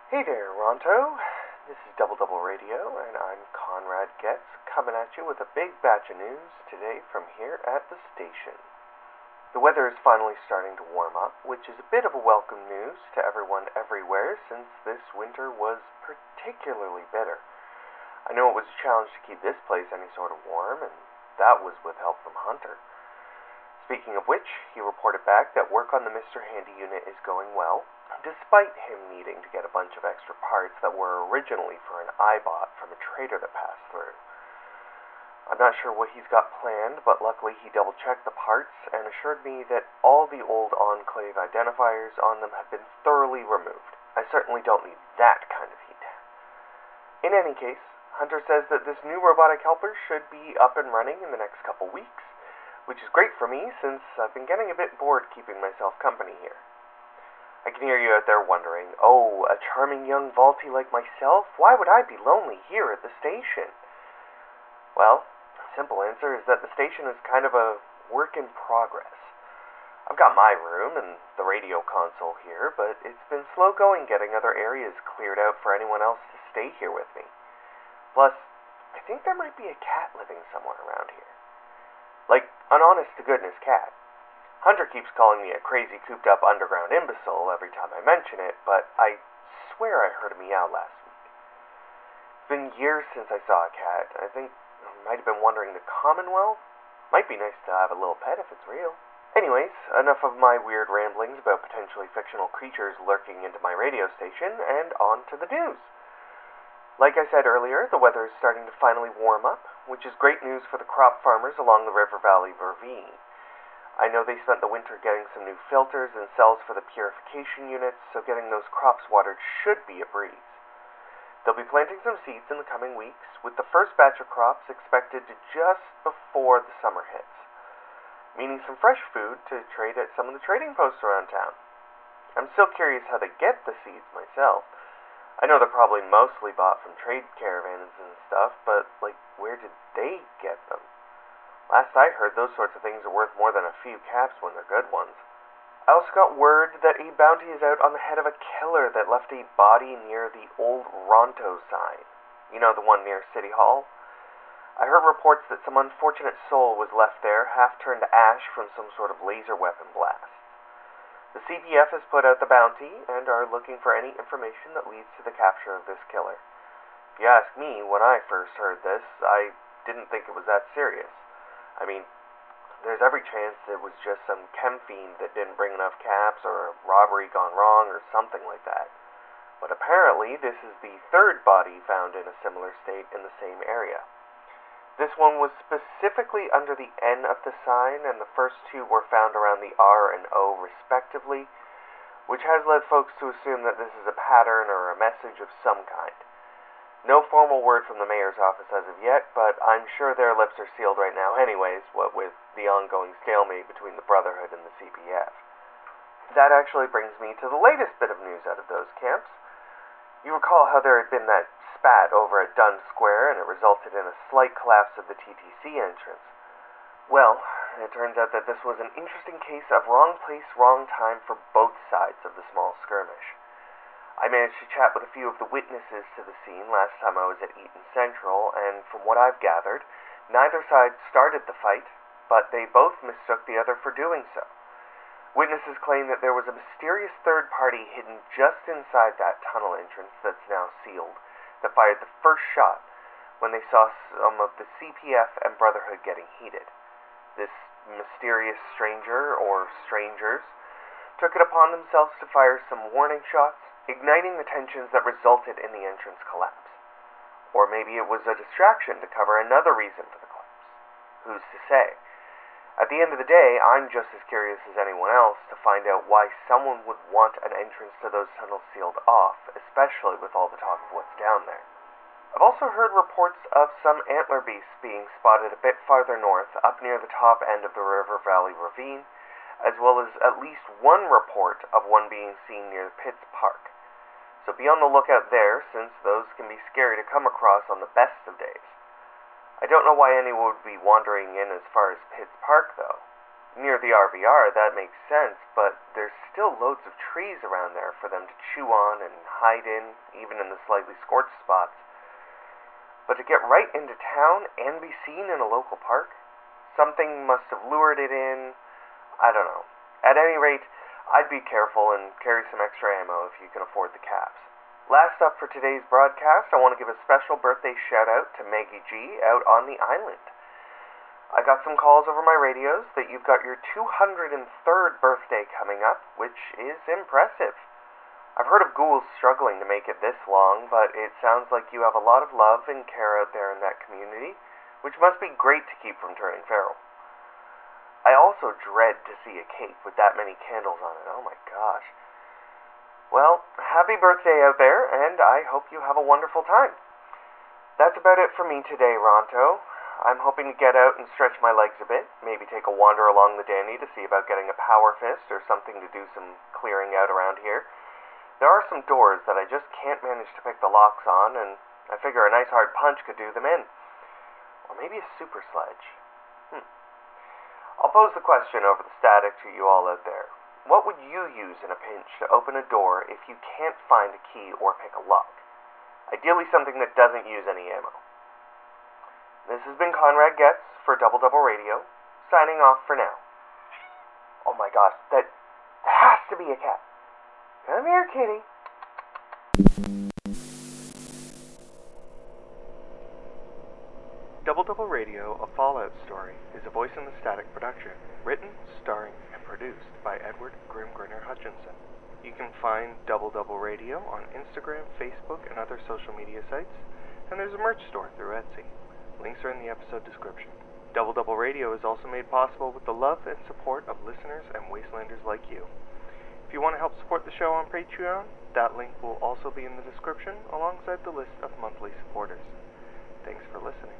Hey there, Ronto. This is Double Radio, and I'm Conrad Getz, coming at you with a big batch of news today from here at the station. The weather is finally starting to warm up, which is a bit of a welcome news to everyone everywhere since this winter was particularly bitter. I know it was a challenge to keep this place any sort of warm, and that was with help from Hunter. Speaking of which, he reported back that work on the Mr. Handy unit is going well, despite him needing to get a bunch of extra parts that were originally for an iBot from a trader that passed through. I'm not sure what he's got planned, but luckily he double-checked the parts and assured me that all the old Enclave identifiers on them have been thoroughly removed. I certainly don't need that kind of heat. In any case, Hunter says that this new robotic helper should be up and running in the next couple weeks, which is great for me since I've been getting a bit bored keeping myself company here. I can hear you out there wondering, oh, a charming young vaultie like myself? Why would I be lonely here at the station? Well, the simple answer is that the station is kind of a work in progress. I've got my room and the radio console here, but it's been slow going getting other areas cleared out for anyone else to stay here with me. Plus, I think there might be a cat living somewhere around here. Like, an honest-to-goodness cat. Hunter keeps calling me a crazy, cooped-up underground imbecile every time I mention it, but I swear I heard a meow last week. It's been years since I saw a cat. I think I might have been wandering the Commonwealth. Might be nice to have a little pet if it's real. Anyways, enough of my weird ramblings about potentially fictional creatures lurking into my radio station, and on to the news. Like I said earlier, the weather is starting to finally warm up, which is great news for the crop farmers along the River Valley Ravine. I know they spent the winter getting some new filters and cells for the purification units, so getting those crops watered should be a breeze. They'll be planting some seeds in the coming weeks, with the first batch of crops expected to just before the summer hits, meaning some fresh food to trade at some of the trading posts around town. I'm still curious how they get the seeds myself. I know they're probably mostly bought from trade caravans and stuff, but, where did they get them? Last I heard, those sorts of things are worth more than a few caps when they're good ones. I also got word that a bounty is out on the head of a killer that left a body near the old Ronto sign. You know, the one near City Hall? I heard reports that some unfortunate soul was left there, half turned to ash from some sort of laser weapon blast. The CPF has put out the bounty and are looking for any information that leads to the capture of this killer. If you ask me, when I first heard this, I didn't think it was that serious. I mean, there's every chance it was just some chem fiend that didn't bring enough caps or a robbery gone wrong or something like that. But apparently, this is the third body found in a similar state in the same area. This one was specifically under the N of the sign, and the first two were found around the R and O respectively, which has led folks to assume that this is a pattern or a message of some kind. No formal word from the mayor's office as of yet, but I'm sure their lips are sealed right now anyways, what with the ongoing stalemate between the Brotherhood and the CPF. That actually brings me to the latest bit of news out of those camps. You recall how there had been that spat over at Dunn Square, and it resulted in a slight collapse of the TTC entrance. Well, it turns out that this was an interesting case of wrong place, wrong time for both sides of the small skirmish. I managed to chat with a few of the witnesses to the scene last time I was at Eaton Central, and from what I've gathered, neither side started the fight, but they both mistook the other for doing so. Witnesses claim that there was a mysterious third party hidden just inside that tunnel entrance that's now sealed that fired the first shot when they saw some of the CPF and Brotherhood getting heated. This mysterious stranger, or strangers, took it upon themselves to fire some warning shots, igniting the tensions that resulted in the entrance collapse. Or maybe it was a distraction to cover another reason for the collapse. Who's to say? At the end of the day, I'm just as curious as anyone else to find out why someone would want an entrance to those tunnels sealed off, especially with all the talk of what's down there. I've also heard reports of some antler beasts being spotted a bit farther north, up near the top end of the River Valley Ravine, as well as at least one report of one being seen near Pitts Park. So be on the lookout there, since those can be scary to come across on the best of days. I don't know why anyone would be wandering in as far as Pitts Park, though. Near the RVR, that makes sense, but there's still loads of trees around there for them to chew on and hide in, even in the slightly scorched spots. But to get right into town and be seen in a local park? Something must have lured it in. I don't know. At any rate, I'd be careful and carry some extra ammo if you can afford the caps. Last up for today's broadcast, I want to give a special birthday shout-out to Maggie G out on the island. I got some calls over my radios that you've got your 203rd birthday coming up, which is impressive. I've heard of ghouls struggling to make it this long, but it sounds like you have a lot of love and care out there in that community, which must be great to keep from turning feral. I also dread to see a cake with that many candles on it. Oh my gosh. Well, happy birthday out there, and I hope you have a wonderful time. That's about it for me today, Ronto. I'm hoping to get out and stretch my legs a bit, maybe take a wander along the Danny to see about getting a power fist or something to do some clearing out around here. There are some doors that I just can't manage to pick the locks on, and I figure a nice hard punch could do them in. Or maybe a super sledge. I'll pose the question over the static to you all out there. What would you use in a pinch to open a door if you can't find a key or pick a lock? Ideally something that doesn't use any ammo. This has been Conrad Getz for Double Double Radio, signing off for now. Oh my gosh, that has to be a cat. Come here, kitty. Double Double Radio, A Fallout Story, is a Voice in the Static production, written, starring, and produced by Edward Grimgrinner Hutchinson. You can find Double Double Radio on Instagram, Facebook, and other social media sites, and there's a merch store through Etsy. Links are in the episode description. Double Double Radio is also made possible with the love and support of listeners and Wastelanders like you. If you want to help support the show on Patreon, that link will also be in the description alongside the list of monthly supporters. Thanks for listening.